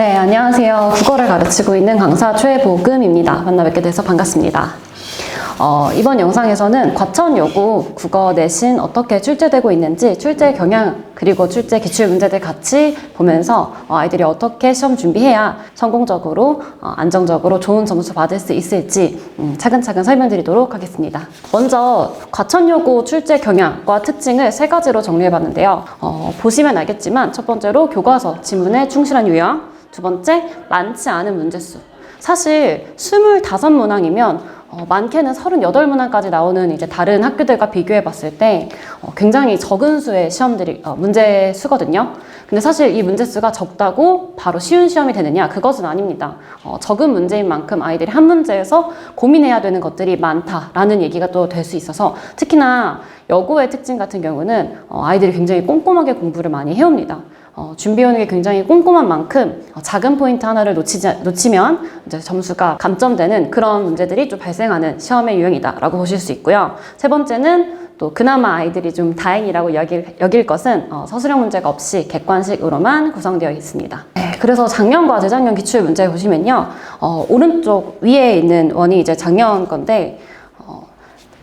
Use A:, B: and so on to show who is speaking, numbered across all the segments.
A: 네, 안녕하세요. 국어를 가르치고 있는 강사 최보금입니다. 만나 뵙게 돼서 반갑습니다. 이번 영상에서는 과천여고 국어 내신 어떻게 출제되고 있는지 출제 경향 그리고 출제 기출 문제들 같이 보면서 아이들이 어떻게 시험 준비해야 성공적으로 안정적으로 좋은 점수 받을 수 있을지 차근차근 설명드리도록 하겠습니다. 먼저 과천여고 출제 경향과 특징을 세 가지로 정리해봤는데요. 보시면 알겠지만 첫 번째로 교과서 지문에 충실한 유형, 두 번째 많지 않은 문제수. 사실 25문항이면 많게는 38문항까지 나오는 이제 다른 학교들과 비교해 봤을 때 굉장히 적은 수의 시험들이 문제 수거든요. 근데 사실 이 문제 수가 적다고 바로 쉬운 시험이 되느냐? 그것은 아닙니다. 적은 문제인 만큼 아이들이 한 문제에서 고민해야 되는 것들이 많다라는 얘기가 또 될 수 있어서 특히나 여고의 특징 같은 경우는 아이들이 굉장히 꼼꼼하게 공부를 많이 해옵니다. 준비해오는 게 굉장히 꼼꼼한 만큼 작은 포인트 하나를 놓치면 이제 점수가 감점되는 그런 문제들이 좀 발생하는 시험의 유형이다라고 보실 수 있고요. 세 번째는 또 그나마 아이들이 좀 다행이라고 여길 것은 서술형 문제가 없이 객관식으로만 구성되어 있습니다. 네, 그래서 작년과 재작년 기출 문제 보시면요. 오른쪽 위에 있는 원이 이제 작년 건데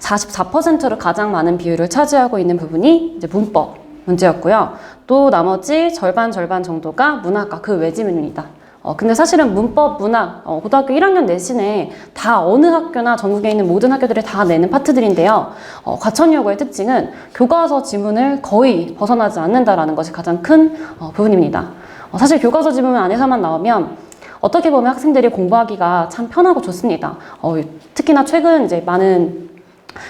A: 44%로 가장 많은 비율을 차지하고 있는 부분이 이제 문법 문제였고요. 또 나머지 절반 정도가 문학과 그 외지문입니다. 근데 사실은 문법, 문학, 고등학교 1학년 내신에 다 어느 학교나 전국에 있는 모든 학교들이 다 내는 파트들인데요. 과천여고의 특징은 교과서 지문을 거의 벗어나지 않는다라는 것이 가장 큰 부분입니다. 사실 교과서 지문 안에서만 나오면 어떻게 보면 학생들이 공부하기가 참 편하고 좋습니다. 특히나 최근 이제 많은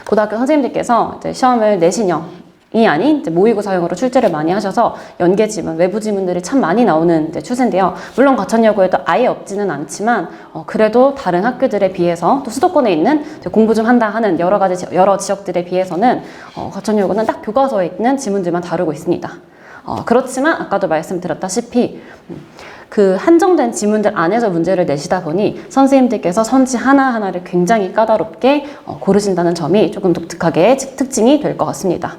A: 고등학교 선생님들께서 이제 시험을 내신형이 아닌 이제 모의고사형으로 출제를 많이 하셔서 연계 지문, 외부 지문들이 참 많이 나오는 이제 추세인데요. 물론 과천여고에도 아예 없지는 않지만 그래도 다른 학교들에 비해서 또 수도권에 있는 공부 좀 한다 하는 여러 지역들에 비해서는 과천여고는 딱 교과서에 있는 지문들만 다루고 있습니다. 그렇지만 아까도 말씀드렸다시피 그 한정된 지문들 안에서 문제를 내시다 보니 선생님들께서 선지 하나하나를 굉장히 까다롭게 고르신다는 점이 조금 독특하게 특징이 될 것 같습니다.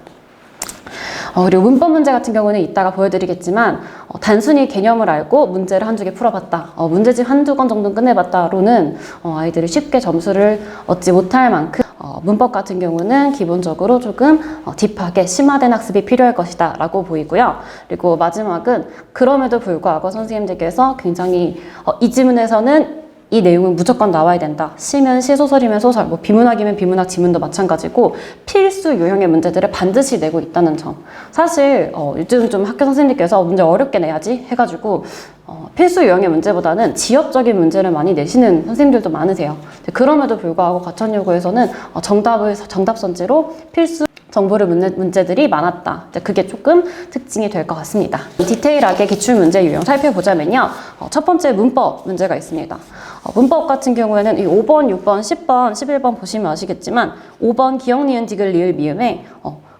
A: 그리고 문법 문제 같은 경우는 이따가 보여드리겠지만 단순히 개념을 알고 문제를 한두 개 풀어봤다, 문제집 한두 건 정도 끝내봤다로는 아이들이 쉽게 점수를 얻지 못할 만큼 문법 같은 경우는 기본적으로 조금 딥하게 심화된 학습이 필요할 것이다 라고 보이고요. 그리고 마지막은 그럼에도 불구하고 선생님들께서 굉장히 이 지문에서는 이 내용은 무조건 나와야 된다. 시면 시, 소설이면 소설, 뭐 비문학이면 비문학 지문도 마찬가지고 필수 유형의 문제들을 반드시 내고 있다는 점. 사실 요즘 좀 학교 선생님께서 문제 어렵게 내야지 해가지고 필수 유형의 문제보다는 지역적인 문제를 많이 내시는 선생님들도 많으세요. 그럼에도 불구하고 과천여고에서는 정답 선지로 필수 정보를 묻는 문제들이 많았다. 그게 조금 특징이 될 것 같습니다. 디테일하게 기출문제 유형 살펴보자면요. 첫 번째 문법 문제가 있습니다. 문법 같은 경우에는 이 5번, 6번, 10번, 11번 보시면 아시겠지만 5번 기역, 니은, 디귿, 리을, 미음에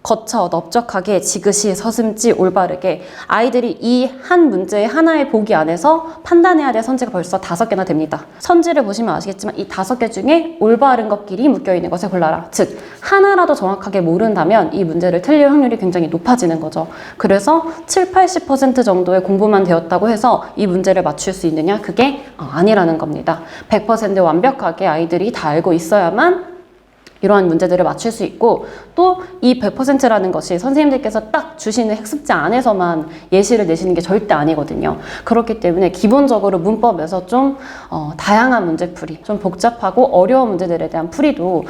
A: 거쳐, 넓적하게, 지그시, 서슴지, 올바르게 아이들이 이 한 문제의 하나의 보기 안에서 판단해야 될 선지가 벌써 5개나 됩니다. 선지를 보시면 아시겠지만 이 5개 중에 올바른 것끼리 묶여있는 것을 골라라. 즉 하나라도 정확하게 모른다면 이 문제를 틀릴 확률이 굉장히 높아지는 거죠. 그래서 70-80% 정도의 공부만 되었다고 해서 이 문제를 맞출 수 있느냐? 그게 아니라는 겁니다. 100% 완벽하게 아이들이 다 알고 있어야만 이러한 문제들을 맞출 수 있고 또 이 100%라는 것이 선생님들께서 딱 주시는 학습지 안에서만 예시를 내시는 게 절대 아니거든요. 그렇기 때문에 기본적으로 문법에서 좀 다양한 문제풀이, 좀 복잡하고 어려운 문제들에 대한 풀이도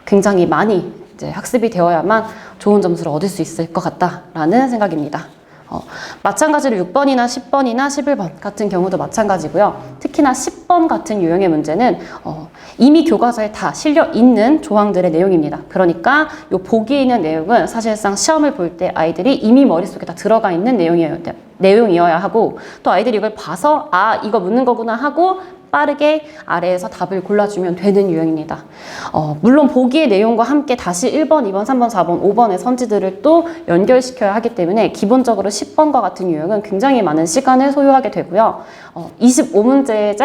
A: 굉장히 많이 이제 학습이 되어야만 좋은 점수를 얻을 수 있을 것 같다라는 생각입니다. 마찬가지로 6번이나 10번이나 11번 같은 경우도 마찬가지고요. 특히나 10번 같은 유형의 문제는 이미 교과서에 다 실려 있는 조항들의 내용입니다. 그러니까 이 보기에 있는 내용은 사실상 시험을 볼 때 아이들이 이미 머릿속에 다 들어가 있는 내용이어야 하고 또 아이들이 이걸 봐서 이거 묻는 거구나 하고 빠르게 아래에서 답을 골라주면 되는 유형입니다. 물론 보기의 내용과 함께 다시 1번, 2번, 3번, 4번, 5번의 선지들을 또 연결시켜야 하기 때문에 기본적으로 10번과 같은 유형은 굉장히 많은 시간을 소요하게 되고요. 25문제의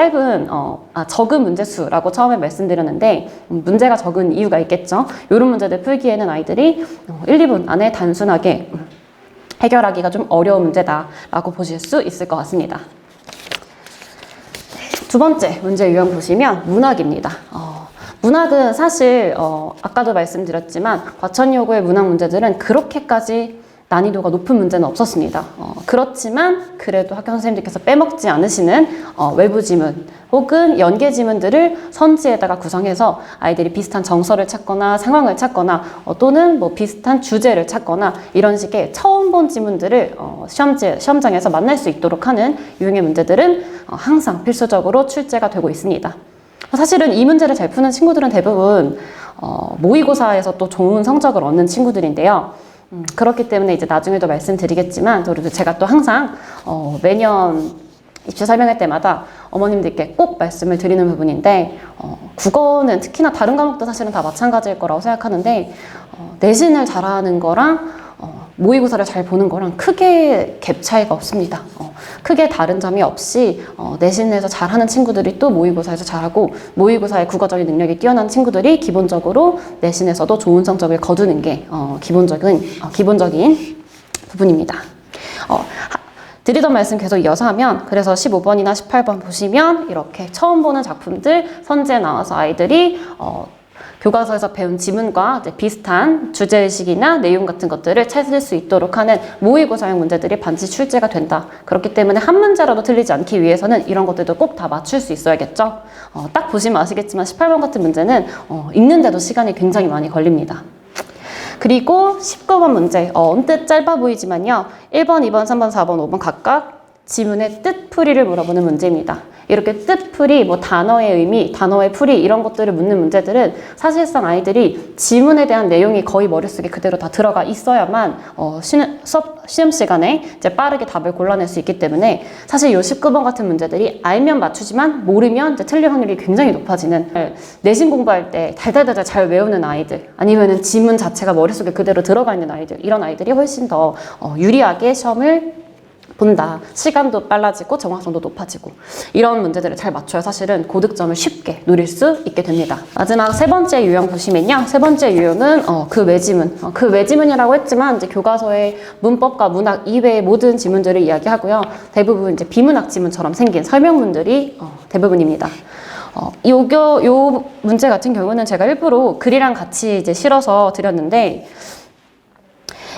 A: 적은 문제수라고 처음에 말씀드렸는데 문제가 적은 이유가 있겠죠. 이런 문제들 풀기에는 아이들이 1, 2분 안에 단순하게 해결하기가 좀 어려운 문제다라고 보실 수 있을 것 같습니다. 두 번째 문제 유형 보시면 문학입니다. 문학은 사실 아까도 말씀드렸지만 과천 요구의 문학 문제들은 그렇게까지 난이도가 높은 문제는 없었습니다. 그렇지만 그래도 학교 선생님들께서 빼먹지 않으시는 외부 지문 혹은 연계 지문들을 선지에다가 구성해서 아이들이 비슷한 정서를 찾거나 상황을 찾거나 또는 뭐 비슷한 주제를 찾거나 이런 식의 처음 본 지문들을 시험장에서 만날 수 있도록 하는 유형의 문제들은 항상 필수적으로 출제가 되고 있습니다. 사실은 이 문제를 잘 푸는 친구들은 대부분 모의고사에서 또 좋은 성적을 얻는 친구들인데요. 그렇기 때문에 이제 나중에도 말씀드리겠지만 그리고 제가 또 항상 매년 입시 설명할 때마다 어머님들께 꼭 말씀을 드리는 부분인데 국어는 특히나 다른 과목도 사실은 다 마찬가지일 거라고 생각하는데 내신을 잘하는 거랑 모의고사를 잘 보는 거랑 크게 갭 차이가 없습니다. 크게 다른 점이 없이 내신에서 잘하는 친구들이 또 모의고사에서 잘하고 모의고사의 국어적인 능력이 뛰어난 친구들이 기본적으로 내신에서도 좋은 성적을 거두는 게 기본적인 부분입니다. 드리던 말씀 계속 이어서 하면 그래서 15번이나 18번 보시면 이렇게 처음 보는 작품들 선지에 나와서 아이들이 교과서에서 배운 지문과 비슷한 주제의식이나 내용 같은 것들을 찾을 수 있도록 하는 모의고사형 문제들이 반드시 출제가 된다. 그렇기 때문에 한 문제라도 틀리지 않기 위해서는 이런 것들도 꼭 다 맞출 수 있어야겠죠. 딱 보시면 아시겠지만 18번 같은 문제는 읽는데도 시간이 굉장히 많이 걸립니다. 그리고 19번 문제, 언뜻 짧아 보이지만요. 1번, 2번, 3번, 4번, 5번 각각 지문의 뜻풀이를 물어보는 문제입니다. 이렇게 뜻풀이, 뭐 단어의 의미, 단어의 풀이 이런 것들을 묻는 문제들은 사실상 아이들이 지문에 대한 내용이 거의 머릿속에 그대로 다 들어가 있어야만 시험 시간에 이제 빠르게 답을 골라낼 수 있기 때문에 사실 이 19번 같은 문제들이 알면 맞추지만 모르면 이제 틀릴 확률이 굉장히 높아지는 내신 공부할 때 달달달달 잘 외우는 아이들 아니면은 지문 자체가 머릿속에 그대로 들어가 있는 아이들 이런 아이들이 훨씬 더 유리하게 시험을 본다. 시간도 빨라지고 정확성도 높아지고 이런 문제들을 잘 맞춰야 사실은 고득점을 쉽게 누릴 수 있게 됩니다. 마지막 세 번째 유형 보시면요. 세 번째 유형은 그 외지문. 그 외지문이라고 했지만 이제 교과서의 문법과 문학 이외의 모든 지문들을 이야기하고요. 대부분 이제 비문학 지문처럼 생긴 설명문들이 대부분입니다. 요 문제 같은 경우는 제가 일부러 글이랑 같이 이제 실어서 드렸는데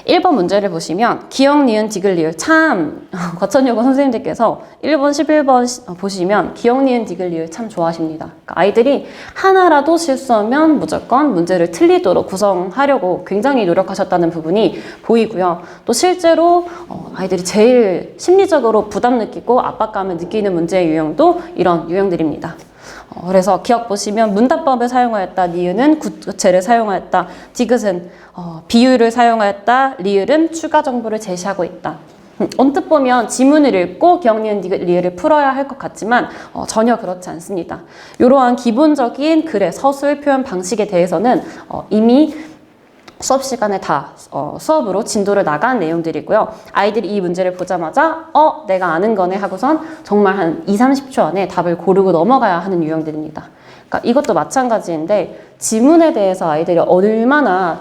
A: 1번 문제를 보시면 기역, 니은, 디귿, 리을 참 과천여고 선생님들께서 1번, 11번 보시면 기역, 니은, 디귿, 리을 참 좋아하십니다. 그러니까 아이들이 하나라도 실수하면 무조건 문제를 틀리도록 구성하려고 굉장히 노력하셨다는 부분이 보이고요. 또 실제로 아이들이 제일 심리적으로 부담 느끼고 압박감을 느끼는 문제의 유형도 이런 유형들입니다. 그래서 기억 보시면 문답법을 사용하였다. 니은은 구체를 사용하였다. 디귿은 비유를 사용하였다. 리을은 추가 정보를 제시하고 있다. 언뜻 보면 지문을 읽고 기억, 니은, 디귿, 리을을 풀어야 할 것 같지만 전혀 그렇지 않습니다. 이러한 기본적인 글의 서술 표현 방식에 대해서는 이미 수업 시간에 다 수업으로 진도를 나간 내용들이고요. 아이들이 이 문제를 보자마자 내가 아는 거네 하고선 정말 한 2-30초 안에 답을 고르고 넘어가야 하는 유형들입니다. 그러니까 이것도 마찬가지인데 지문에 대해서 아이들이 얼마나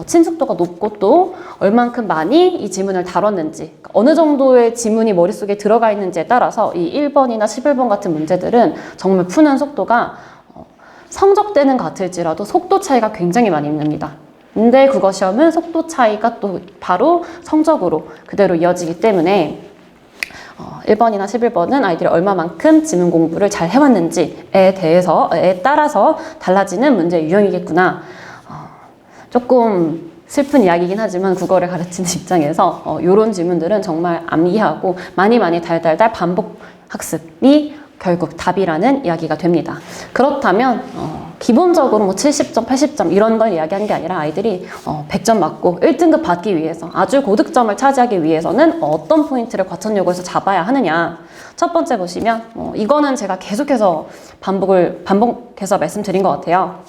A: 친숙도가 높고 또 얼만큼 많이 이 지문을 다뤘는지 그러니까 어느 정도의 지문이 머릿속에 들어가 있는지에 따라서 이 1번이나 11번 같은 문제들은 정말 푸는 속도가 성적대는 같을지라도 속도 차이가 굉장히 많이 납니다. 근데 국어 시험은 속도 차이가 또 바로 성적으로 그대로 이어지기 때문에 1번이나 11번은 아이들이 얼마만큼 지문 공부를 잘 해왔는지에 따라서 달라지는 문제 유형이겠구나. 조금 슬픈 이야기이긴 하지만 국어를 가르치는 입장에서 이런 질문들은 정말 암기하고 많이 달달달 반복 학습이 결국 답이라는 이야기가 됩니다. 그렇다면 기본적으로 뭐 70점, 80점 이런 걸 이야기하는 게 아니라 아이들이 100점 맞고 1등급 받기 위해서 아주 고득점을 차지하기 위해서는 어떤 포인트를 과천여고에서 잡아야 하느냐. 첫 번째 보시면 이거는 제가 계속해서 반복해서 말씀드린 것 같아요.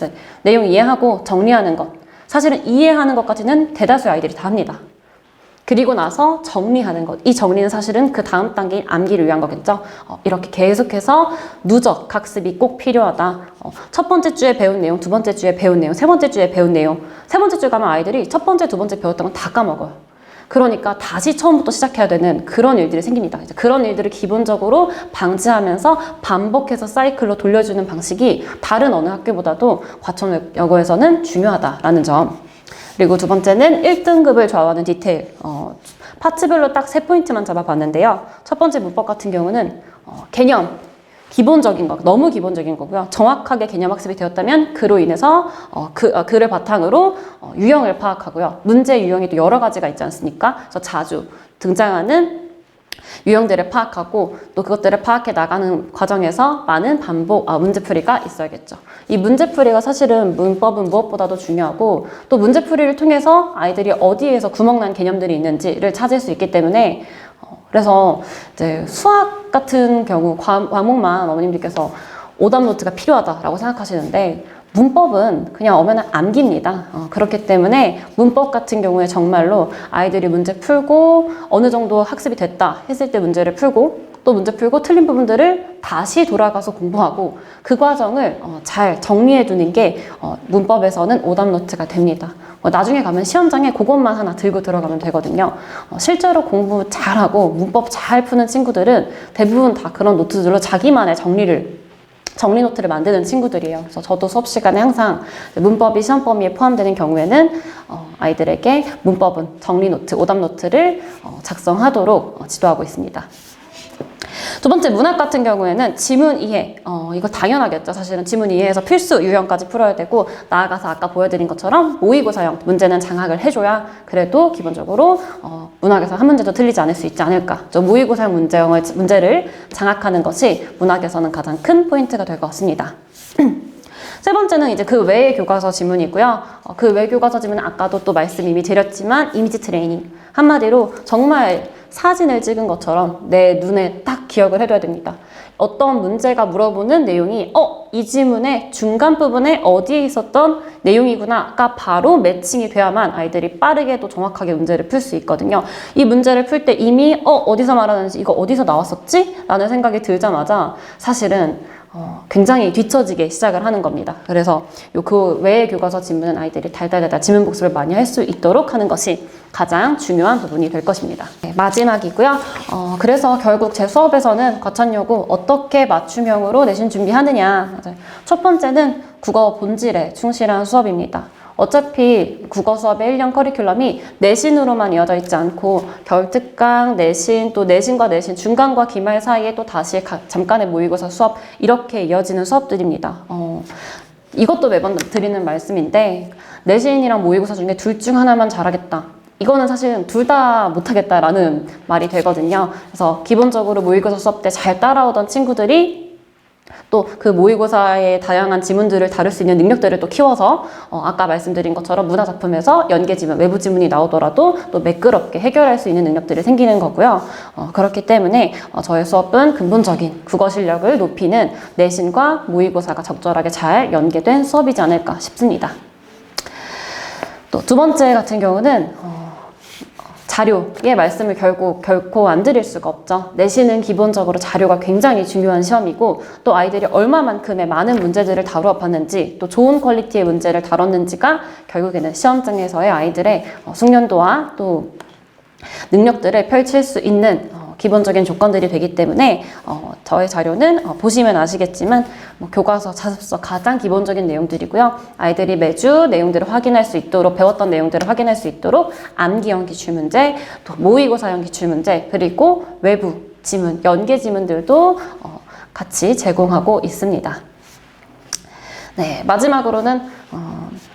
A: 내용 이해하고 정리하는 것. 사실은 이해하는 것까지는 대다수의 아이들이 다 합니다. 그리고 나서 정리하는 것. 이 정리는 사실은 그 다음 단계인 암기를 위한 거겠죠. 이렇게 계속해서 누적 학습이 꼭 필요하다. 첫 번째 주에 배운 내용, 두 번째 주에 배운 내용, 세 번째 주에 배운 내용. 세 번째 주 가면 아이들이 첫 번째, 두 번째 배웠던 건 다 까먹어요. 그러니까 다시 처음부터 시작해야 되는 그런 일들이 생깁니다. 이제 그런 일들을 기본적으로 방지하면서 반복해서 사이클로 돌려주는 방식이 다른 어느 학교보다도 과천여고에서는 중요하다라는 점. 그리고 두 번째는 1등급을 좌우하는 디테일. 파츠별로 딱 3포인트만 잡아봤는데요. 첫 번째 문법 같은 경우는 개념. 기본적인 거, 너무 기본적인 거고요. 정확하게 개념 학습이 되었다면 그로 인해서 그를 바탕으로 유형을 파악하고요. 문제 유형이 또 여러 가지가 있지 않습니까? 그래서 자주 등장하는 유형들을 파악하고 또 그것들을 파악해 나가는 과정에서 많은 문제풀이가 있어야겠죠. 이 문제풀이가 사실은 문법은 무엇보다도 중요하고 또 문제풀이를 통해서 아이들이 어디에서 구멍난 개념들이 있는지를 찾을 수 있기 때문에 그래서 이제 수학 같은 경우 과목만 어머님들께서 오답 노트가 필요하다라고 생각하시는데 문법은 그냥 오면 암기입니다. 그렇기 때문에 문법 같은 경우에 정말로 아이들이 문제 풀고 어느 정도 학습이 됐다 했을 때 문제를 풀고 또 문제 풀고 틀린 부분들을 다시 돌아가서 공부하고 그 과정을 잘 정리해 두는 게 문법에서는 오답 노트가 됩니다. 나중에 가면 시험장에 그것만 하나 들고 들어가면 되거든요. 실제로 공부 잘하고 문법 잘 푸는 친구들은 대부분 다 그런 노트들로 자기만의 정리 노트를 만드는 친구들이에요. 그래서 저도 수업 시간에 항상 문법이 시험 범위에 포함되는 경우에는 아이들에게 문법은 정리 노트, 오답 노트를 작성하도록 지도하고 있습니다. 두 번째 문학 같은 경우에는 지문 이해, 이거 당연하겠죠. 사실은 지문 이해에서 필수 유형까지 풀어야 되고 나아가서 아까 보여드린 것처럼 모의고사형 문제는 장악을 해줘야 그래도 기본적으로 문학에서 한 문제도 틀리지 않을 수 있지 않을까. 모의고사형 문제를 장악하는 것이 문학에서는 가장 큰 포인트가 될 것 같습니다. 세 번째는 이제 그 외의 교과서 지문이고요. 그 외 교과서 지문은 아까도 또 말씀 이미 드렸지만 이미지 트레이닝. 한마디로 정말 사진을 찍은 것처럼 내 눈에 딱 기억을 해둬야 됩니다. 어떤 문제가 물어보는 내용이 이 지문의 중간 부분에 어디에 있었던 내용이구나가 바로 매칭이 돼야만 아이들이 빠르게도 정확하게 문제를 풀 수 있거든요. 이 문제를 풀 때 이미 어디서 말하는지 이거 어디서 나왔었지? 라는 생각이 들자마자 사실은 굉장히 뒤처지게 시작을 하는 겁니다. 그래서 그 외의 교과서 지문은 아이들이 달달달달 지문 복습을 많이 할 수 있도록 하는 것이 가장 중요한 부분이 될 것입니다. 네, 마지막이고요. 그래서 결국 제 수업에서는 과천여고 어떻게 맞춤형으로 내신 준비하느냐. 첫 번째는 국어 본질에 충실한 수업입니다. 어차피 국어 수업의 1년 커리큘럼이 내신으로만 이어져 있지 않고 겨울특강, 내신, 또 내신과 내신, 중간과 기말 사이에 또 다시 잠깐의 모의고사 수업 이렇게 이어지는 수업들입니다. 이것도 매번 드리는 말씀인데 내신이랑 모의고사 중에 둘 중 하나만 잘하겠다. 이거는 사실은 둘 다 못하겠다라는 말이 되거든요. 그래서 기본적으로 모의고사 수업 때 잘 따라오던 친구들이 또 그 모의고사의 다양한 지문들을 다룰 수 있는 능력들을 또 키워서 아까 말씀드린 것처럼 문화작품에서 연계지문, 외부 지문이 나오더라도 또 매끄럽게 해결할 수 있는 능력들이 생기는 거고요. 그렇기 때문에 저의 수업은 근본적인 국어 실력을 높이는 내신과 모의고사가 적절하게 잘 연계된 수업이지 않을까 싶습니다. 또 두 번째 같은 경우는 자료의 말씀을 결코 안 드릴 수가 없죠. 내신은 기본적으로 자료가 굉장히 중요한 시험이고 또 아이들이 얼마만큼의 많은 문제들을 다루어 봤는지 또 좋은 퀄리티의 문제를 다뤘는지가 결국에는 시험장에서의 아이들의 숙련도와 또 능력들을 펼칠 수 있는 기본적인 조건들이 되기 때문에 저의 자료는 보시면 아시겠지만 교과서, 자습서 가장 기본적인 내용들이고요. 아이들이 매주 내용들을 확인할 수 있도록 배웠던 내용들을 확인할 수 있도록 암기형 기출문제, 또 모의고사형 기출문제 그리고 외부 지문, 연계 지문들도 같이 제공하고 있습니다. 네, 마지막으로는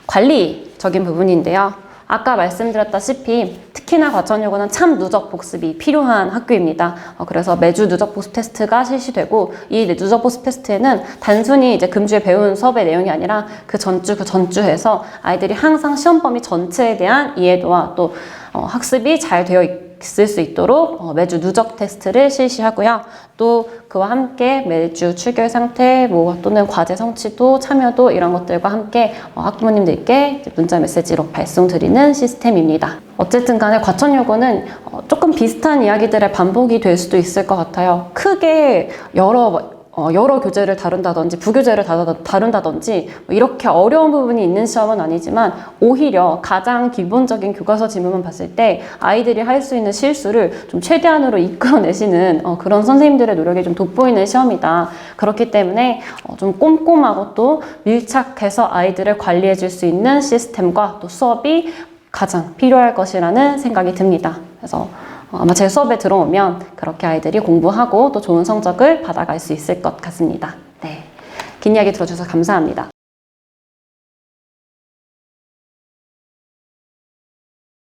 A: 관리적인 부분인데요. 아까 말씀드렸다시피 특히나 과천여고는 참 누적 복습이 필요한 학교입니다. 그래서 매주 누적 복습 테스트가 실시되고 이 누적 복습 테스트에는 단순히 이제 금주에 배운 수업의 내용이 아니라 그 전주해서 아이들이 항상 시험 범위 전체에 대한 이해도와 또 학습이 잘 되어 있을 수 있도록 매주 누적 테스트를 실시하고요. 또 그와 함께 매주 출결 상태 또는 과제 성취도 참여도 이런 것들과 함께 학부모님들께 문자 메시지로 발송드리는 시스템입니다. 어쨌든 간에 과천여고는 조금 비슷한 이야기들의 반복이 될 수도 있을 것 같아요. 크게 여러 여러 교재를 다룬다든지 부교재를 다룬다든지 이렇게 어려운 부분이 있는 시험은 아니지만 오히려 가장 기본적인 교과서 지문만 봤을 때 아이들이 할 수 있는 실수를 좀 최대한으로 이끌어내시는 그런 선생님들의 노력이 좀 돋보이는 시험이다. 그렇기 때문에 좀 꼼꼼하고 또 밀착해서 아이들을 관리해 줄 수 있는 시스템과 또 수업이 가장 필요할 것이라는 생각이 듭니다. 그래서 아마 제 수업에 들어오면 그렇게 아이들이 공부하고 또 좋은 성적을 받아갈 수 있을 것 같습니다. 네, 긴 이야기 들어주셔서 감사합니다.